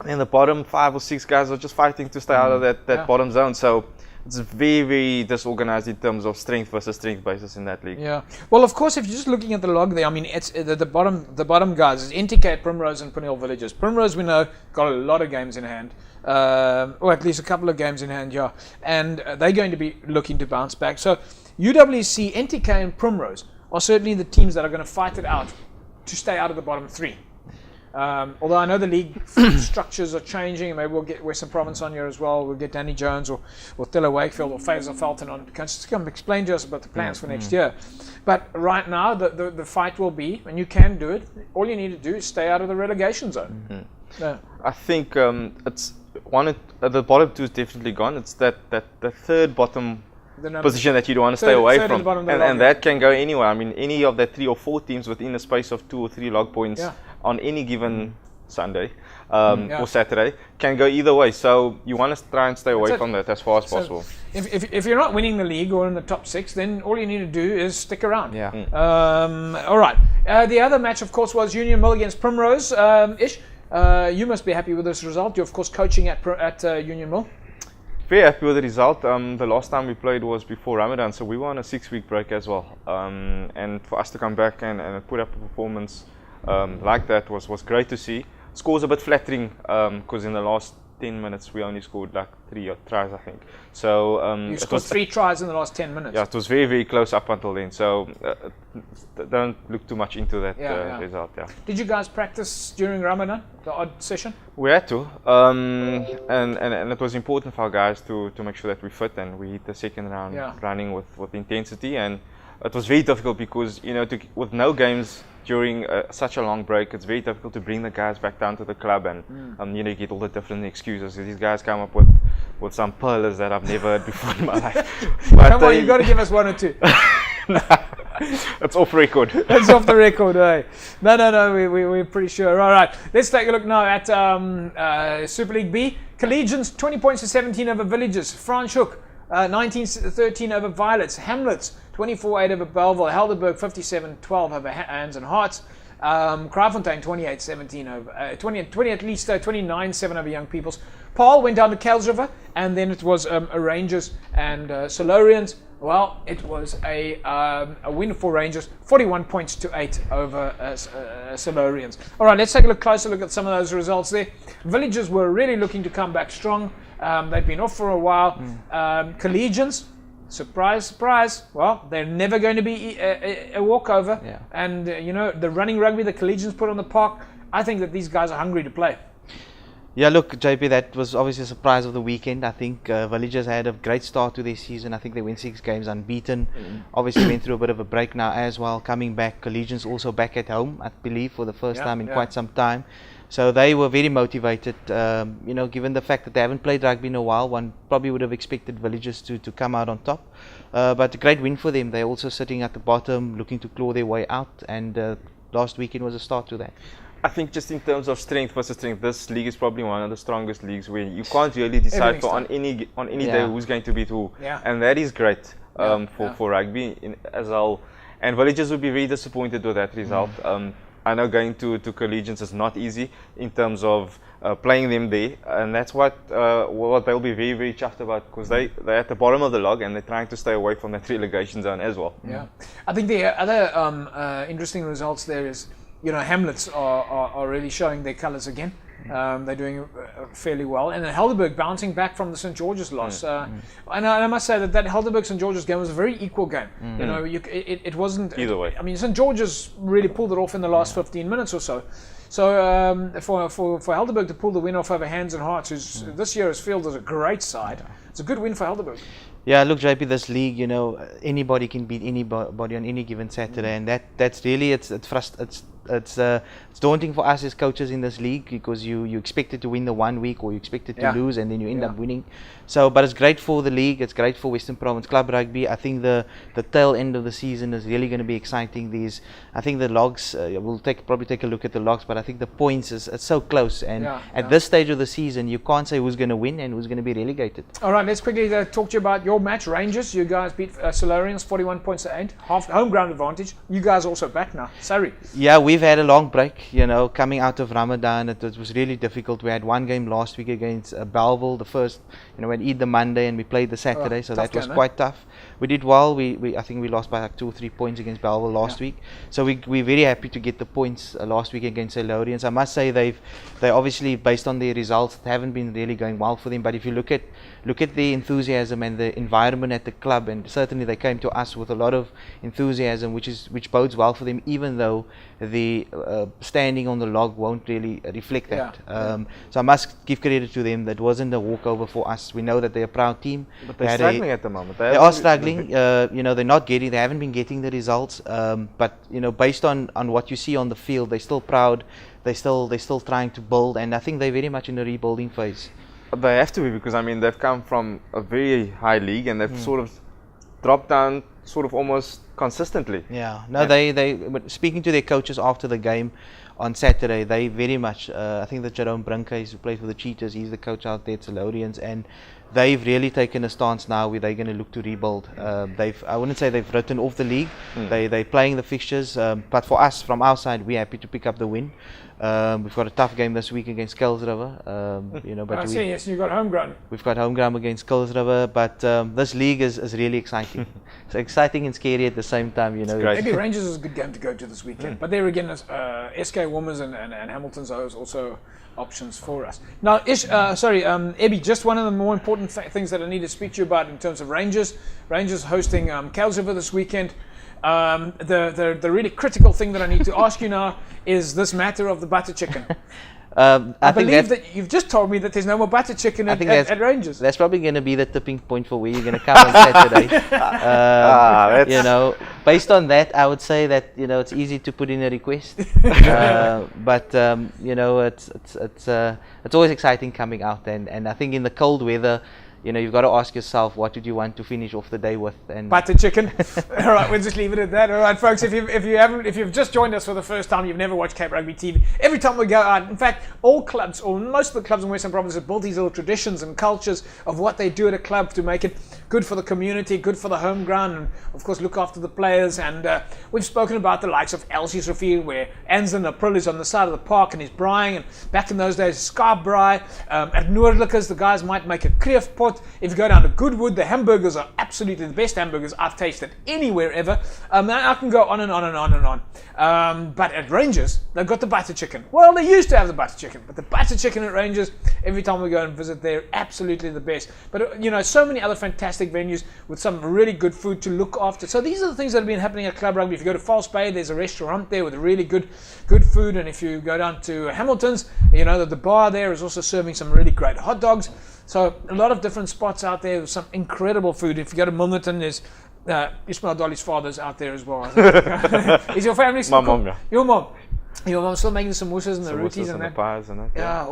And the bottom 5 or 6 guys are just fighting to stay out of that bottom zone. So it's very disorganized in terms of strength versus strength basis in that league. Yeah. Well, of course, if you're just looking at the log there, I mean, it's the bottom guys is NTK, Primrose, and Peniel Villages. Primrose, we know, got a lot of games in hand. Or at least a couple of games in hand, yeah. And they're going to be looking to bounce back. So UWC, NTK, and Primrose are certainly the teams that are going to fight it out to stay out of the bottom 3. Although I know the league structures are changing, maybe we'll get Western Province on here as well. We'll get Danny Jones or Thilla Wakefield or Faisal Felton on. Can just come explain to us about the plans for next year. But right now, the fight will be, and you can do it. All you need to do is stay out of the relegation zone. Yeah. I think it's the bottom 2 is definitely gone. It's the third bottom position that you don't want to stay away from, and that can go anywhere. I mean, any of the 3 or 4 teams within a space of 2 or 3 log points on any given Sunday or Saturday can go either way. So you want to try and stay away from that as far as possible. If you're not winning the league or in the top 6, then all you need to do is stick around. All right. The other match, of course, was Union Mill against Primrose. Ish, you must be happy with this result. You're, of course, coaching at Union Mill. Very happy with the result. The last time we played was before Ramadan, so we were on a 6-week break as well. And for us to come back and put up a performance like that was great to see. Score's a bit flattering because in the last 10 minutes we only scored like 3 tries, I think. So you scored 3 tries in the last 10 minutes. Yeah, it was very close up until then. So don't look too much into that result. Yeah. Did you guys practice during Ramadan, the odd session? We had to, and it was important for our guys to make sure that we fit and we hit the second round running with intensity. And it was very difficult because with no games during such a long break, it's very difficult to bring the guys back down to the club and you get all the different excuses. These guys come up with some pearls that I've never heard before in my life. But come on, you've got to give us 1 or 2. It's off record. It's off the record, eh? No, we're pretty sure. All right, let's take a look now at Super League B. Collegians, 20 points to 17 over Villages. Franz Hoek, 19-13 over Violets. Hamlets 24-8 over Belleville. Helderberg 57-12 over Hands and Hearts. Kraaifontein 28-17 over 20 at least 29-7 over Young Peoples. Paarl went down to Kells River, and then it was Rangers and Solarians. Well, it was a win for Rangers, 41 points to 8 over Solarians. All right, let's take a closer look at some of those results there. Villagers were really looking to come back strong. They've been off for a while. Collegians, surprise, surprise. Well, they're never going to be a walkover. Yeah. And, the running rugby the Collegians put on the park, I think that these guys are hungry to play. Yeah, look, JP, that was obviously a surprise of the weekend. I think Villagers had a great start to their season. I think they went 6 games unbeaten. Obviously went through a bit of a break now as well, coming back. Collegians also back at home, I believe, for the first time in quite some time. So they were very motivated, given the fact that they haven't played rugby in a while. One probably would have expected Villagers to come out on top. But a great win for them. They're also sitting at the bottom, looking to claw their way out. And last weekend was a start to that. I think just in terms of strength versus strength, this league is probably one of the strongest leagues where you can't really decide on any day who's going to beat who, and that is great for rugby as well. And Villagers would be very disappointed with that result. I know going to Collegians is not easy in terms of playing them there, and that's what they'll be very, very chuffed about, because they're at the bottom of the log and they're trying to stay away from that relegation zone as well. Yeah, I think the other interesting results there is, Hamlets are really showing their colours again. They're doing fairly well, and then Helderberg bouncing back from the St George's loss. And I must say that Helderberg St George's game was a very equal game. It wasn't either way. I mean, St George's really pulled it off in the last 15 minutes or so. So for Helderberg to pull the win off over Hands and Hearts, who's this year is fielded as a great side, it's a good win for Helderberg. Yeah, look, JP, this league, anybody can beat anybody on any given Saturday, and that's really it's daunting for us as coaches in this league, because you expected to win the 1 week, or you expected to lose, and then you end up winning. So, but it's great for the league. It's great for Western Province Club Rugby. I think the tail end of the season is really going to be exciting. I think the logs. We'll probably take a look at the logs, but I think the points it's so close. And at this stage of the season, you can't say who's going to win and who's going to be relegated. All right, let's quickly talk to you about your match, Rangers. You guys beat Solarians 41 points to 8, half home ground advantage. You guys also back now. Sorry. Yeah, we've had a long break. Coming out of Ramadan, it was really difficult. We had 1 game last week against Belleville. The first, we eat the Monday and we played the Saturday, so that was quite tough. We did well. I think we lost by like 2 or 3 points against Belleville last week. So we're very happy to get the points last week against Solarians. I must say they obviously, based on their results, haven't been really going well for them. But if you look at the enthusiasm and the environment at the club, and certainly they came to us with a lot of enthusiasm, which bodes well for them, even though the standing on the log won't really reflect that. So I must give credit to them. That wasn't a walkover for us. We know that they're a proud team. But they're struggling at the moment. They are struggling. They haven't been getting the results. But based on what you see on the field, they're still proud. They're still trying to build, and I think they're very much in a rebuilding phase. They have to be, because they've come from a very high league and they've sort of dropped down sort of almost consistently. Yeah, no, they speaking to their coaches after the game on Saturday, they very much, I think that Jerome Brinkhuis, who plays for the Cheetahs, he's the coach out there at Solarians, and they've really taken a stance now where they're going to look to rebuild. I wouldn't say they've written off the league. They're playing the fixtures, but for us, from our side, we're happy to pick up the win. We've got a tough game this week against Kells River. But yes, you've got home ground. We've got home ground against Kells River, but this league is really exciting. It's exciting and scary at the same time. Maybe Rangers is a good game to go to this weekend, but there again, SK Woomers and Hamilton's are also options for us. Now, Ebby, just one of the more important things that I need to speak to you about in terms of Rangers. Rangers hosting Kells River this weekend. The really critical thing that I need to ask you now is this matter of the butter chicken. I believe that you've just told me that there's no more butter chicken at Rangers. That's probably going to be the tipping point for where you're going to come on Saturday. Based on that, I would say that it's easy to put in a request, but it's always exciting coming out, and I think in the cold weather, you know, you've got to ask yourself, what did you want to finish off the day with? And butter chicken. All right, we'll just leave it at that. All right, folks, if you've just joined us for the first time, you've never watched Cape Rugby TV. Every time we go out, in fact, all clubs or most of the clubs in Western Province have built these little traditions and cultures of what they do at a club to make it good for the community, good for the home ground, and of course look after the players. And we've spoken about the likes of Elsie's Rivier, where Anzen April is on the side of the park and he's braaiing, and back in those days, Scarp braai. At Noordlikers, the guys might make a kreeft pot. If you go down to Goodwood, the hamburgers are absolutely the best hamburgers I've tasted anywhere ever. I can go on and on and on and on. But at Rangers, they've got the butter chicken. Well, they used to have the butter chicken, but the butter chicken at Rangers, every time we go and visit, they're absolutely the best. But you know, so many other fantastic venues with some really good food to look after. So these are the things that have been happening at Club Rugby. If you go to False Bay, there's a restaurant there with really good food. And if you go down to Hamilton's, you know that the bar there is also serving some really great hot dogs. So a lot of different spots out there with some incredible food. If you go to Milnerton, there's Ismail Dolly's father's out there as well. I think. Is your family still? My mom, yeah. Your mom. Your mom's still making samosas and the rotis and the that. pies and that. Yeah,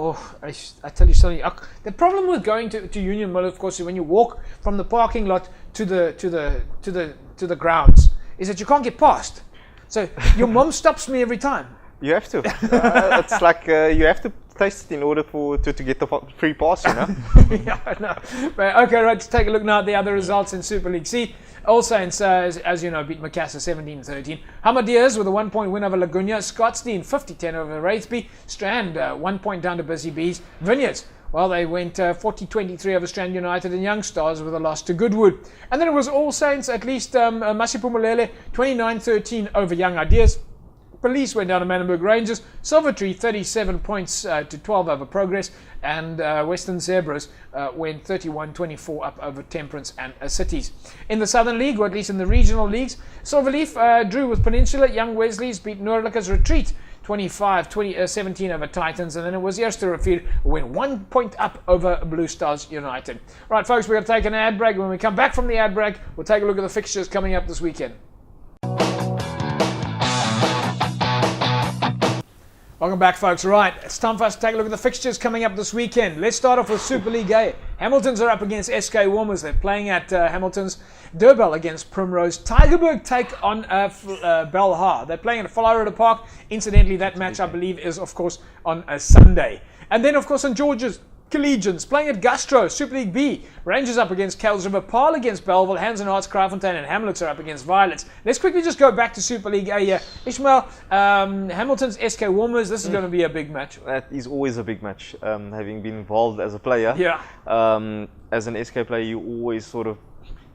I tell you something. The problem with going to Union Mill, of course, is when you walk from the parking lot to the grounds, is that you can't get past. So your mom stops me every time. You have to. It's like you have to taste it in order to get the free pass, you know. Yeah, I know. But okay, right. Let's take a look now at the other results in Super League C. All Saints, as you know, beat Macassar 17-13. Hamadiers with a 1-point win over Laguna. Scottsdene 50-10 over Wraithby. Strand 1 point down to Busy Bees. Vineyards, well, they went 40-23 over Strand United, and Young Stars with a loss to Goodwood. And then it was All Saints, at least Masipumalele 29-13 over Young Ideas. Police went down to Manenberg Rangers. Silvertree 37 points to 12 over Progress, and Western Zebras went 31-24 up over Temperance and Cities. In the Southern League, or at least in the regional leagues, Silverleaf drew with Peninsula. Young Wesley's beat Noordlikers Retreat 25-17 over Titans, and then it was Eerste Rivier who went 1 point up over Blue Stars United. Right, folks, we're going to take an ad break. When we come back from the ad break, we'll take a look at the fixtures coming up this weekend. Welcome back, folks. Right, it's time for us to take a look at the fixtures coming up this weekend. Let's start off with Super League A. Hamiltons are up against SK Warmers. They're playing at Hamilton's. Durbell against Primrose. Tigerberg take on Belhar. They're playing at Florida Park. Incidentally, that match, I believe, is, of course, on a Sunday. And then, of course, St. George's Collegians playing at Gastro, Super League B. Rangers up against Kells River, Paarl against Belleville, Hands and Hearts, Kraaifontein and Hamlets are up against Violets. Let's quickly just go back to Super League A here. Ishmael, Hamilton's SK Warmers, this is going to be a big match. That is always a big match, having been involved as a player. Yeah. As an SK player, you always sort of,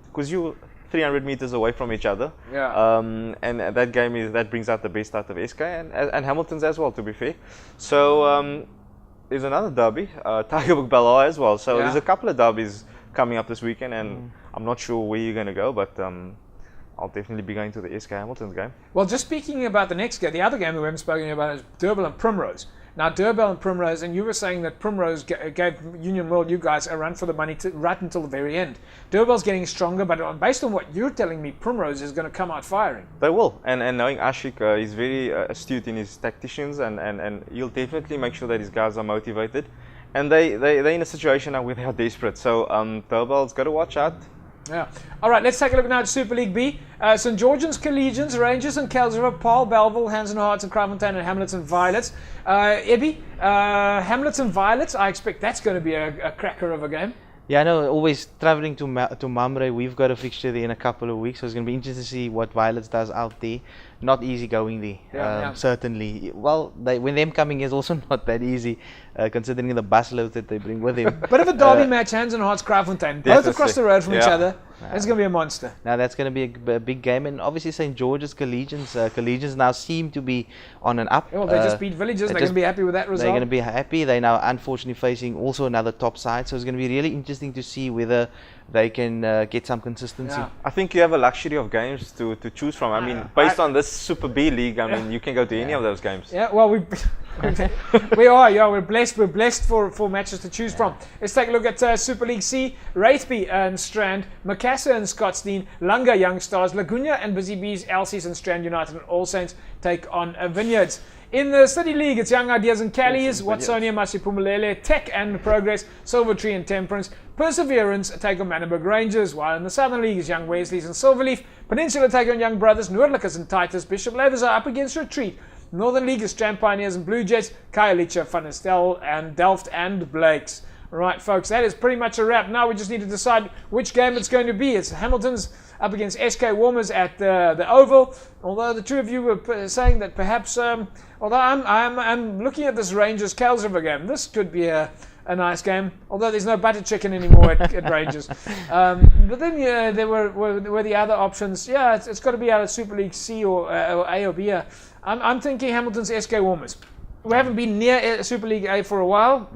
because you're 300 meters away from each other. Yeah. And that game that brings out the best out of SK and Hamilton's as well, to be fair. So, there's another derby, Tigerberg Belhar as well. So there's a couple of derbies coming up this weekend, and I'm not sure where you're going to go, but I'll definitely be going to the SK Hamilton's game. Well, just speaking about the next game, the other game that we haven't spoken about is Durbell and Primrose. Now, Durbell and Primrose, and you were saying that Primrose gave Union World, you guys, a run for the money right until the very end. Durbell's getting stronger, but based on what you're telling me, Primrose is going to come out firing. They will, and knowing Ashik, he's very astute in his tacticians, and he'll definitely make sure that his guys are motivated. And they're in a situation now where they are desperate, so Durbell's got to watch out. Yeah. All right, let's take a look now at Super League B. St. George's Collegians, Rangers and Kells River, Paarl, Belleville, Hands and Hearts and Kraaifontein and Hamlets and Violets. Ebby, Hamlets and Violets, I expect that's going to be a cracker of a game. Yeah, I know, always traveling to Mamre, we've got a fixture there in a couple of weeks, so it's going to be interesting to see what Violets does out there. Not easy going there, certainly. Well, when them coming is also not that easy, considering the bus loads that they bring with them. Bit of a derby match, Hands and Hearts, Kraaifontein, both across the road from each other. It's going to be a monster. Now that's going to be a big game, and obviously St. George's Collegians. Collegians now seem to be on an up. Well, they just beat Villagers. They're going to be happy with that result. They're going to be happy. They're now unfortunately facing also another top side, so it's going to be really interesting to see whether they can get some consistency. Yeah. I think you have a luxury of games to choose from. I mean, based on this Super B League, I mean, you can go to any of those games. Yeah, well, we're blessed. We're blessed for matches to choose from. Let's take a look at Super League C. Wraithby and Strand, Macassar and Scottsdene, Lunga Young Stars, Laguna and Busy Bees, Elsies and Strand United and All Saints take on Vineyards. In the City League, it's Young Ideas and Callies, Watsonia, Masiphumelele, Tech and Progress, Silvertree and Temperance, Perseverance take on Manenberg Rangers, while in the Southern League is Young Wesley's and Silverleaf, Peninsula take on Young Brothers, Noordlikers and Titus, Bishop Lavers are up against Retreat, Northern League is Strand Pioneers and Blue Jets, Khayelitsha, Van der Stel and Delft and Blakes. Right, folks, that is pretty much a wrap. Now we just need to decide which game it's going to be. It's Hamilton's up against SK Warmers at the Oval. Although the two of you were saying that perhaps, although I'm looking at this Rangers Kales River game, this could be a nice game. Although there's no butter chicken anymore at Rangers. But then there were the other options. Yeah, it's got to be out of Super League C or A or B. I'm thinking Hamilton's SK Warmers. We haven't been near Super League A for a while.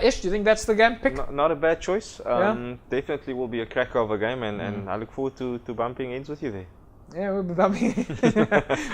Ish, do you think that's the game pick? Not a bad choice. Definitely will be a cracker of a game, and I look forward to bumping ends with you there. Yeah, we'll be bumping.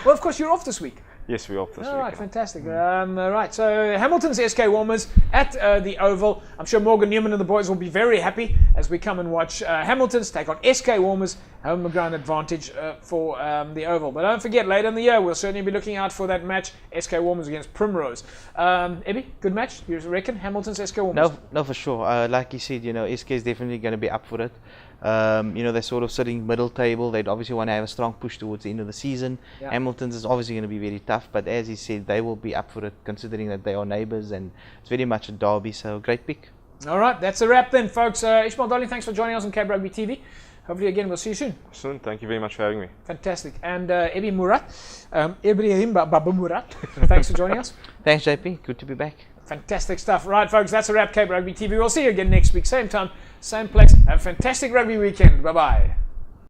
Well, of course, you're off this week. Yes, we're off this week. All right, fantastic. Right, so Hamilton's SK Warmers at the Oval. I'm sure Morgan Newman and the boys will be very happy as we come and watch Hamilton's take on SK Warmers, home ground advantage for the Oval. But don't forget, later in the year, we'll certainly be looking out for that match, SK Warmers against Primrose. Ebby, good match, you reckon? Hamilton's SK Warmers? No, for sure. Like you said, SK is definitely going to be up for it. They're sort of sitting middle table. They'd obviously want to have a strong push towards the end of the season. Yeah. Hamilton's is obviously going to be very tough, but as he said, they will be up for it considering that they are neighbours and it's very much a derby, so great pick. All right, that's a wrap then, folks. Ishmael Darling, thanks for joining us on Cape Rugby TV. Hopefully again, we'll see you soon. Soon, thank you very much for having me. Fantastic. And Ebi Murat, Ibrahim Baba Murat, thanks for joining us. Thanks, JP. Good to be back. Fantastic stuff. Right, folks, that's a wrap, Cape Rugby TV. We'll see you again next week, same time, same place. Have a fantastic rugby weekend. Bye-bye.